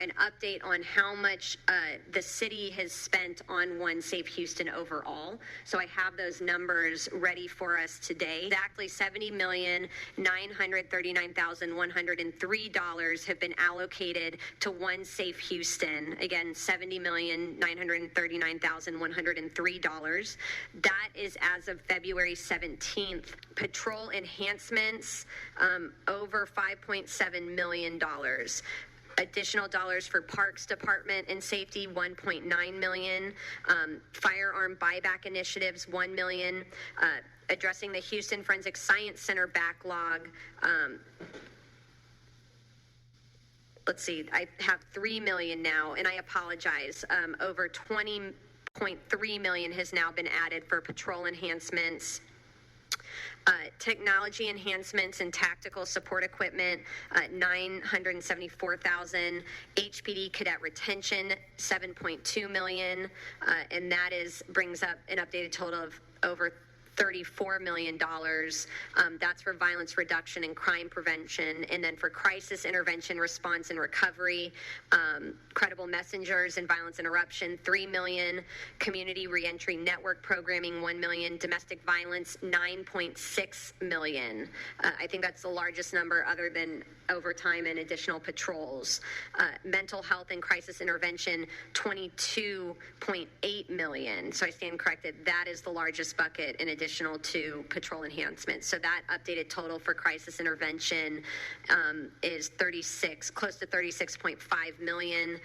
an update on how much the city has spent on One Safe Houston overall. So I have those numbers ready for us today. Exactly $70,939,103 have been allocated to One Safe Houston. Again, $70,939,103. That is as of February 17th. Patrol enhancements, over $5.7 million. Additional dollars for Parks Department and Safety, $1.9 million. Firearm buyback initiatives, $1 million. Addressing the Houston Forensic Science Center backlog. Let's see, I have $3 million now, and I apologize. Over $20.3 million has now been added for patrol enhancements. Technology enhancements and tactical support equipment, $974,000. HPD cadet retention, $7.2 million, and that brings up an updated total of over $34 million. That's for violence reduction and crime prevention. And then for crisis intervention, response and recovery, credible messengers and violence interruption, $3 million. Community reentry network programming, $1 million. Domestic violence, $9.6 million. I think that's the largest number other than overtime and additional patrols. Mental health and crisis intervention, $22.8 million. So I stand corrected. That is the largest bucket in additional to patrol enhancements. So that updated total for crisis intervention is close to $36.5 million.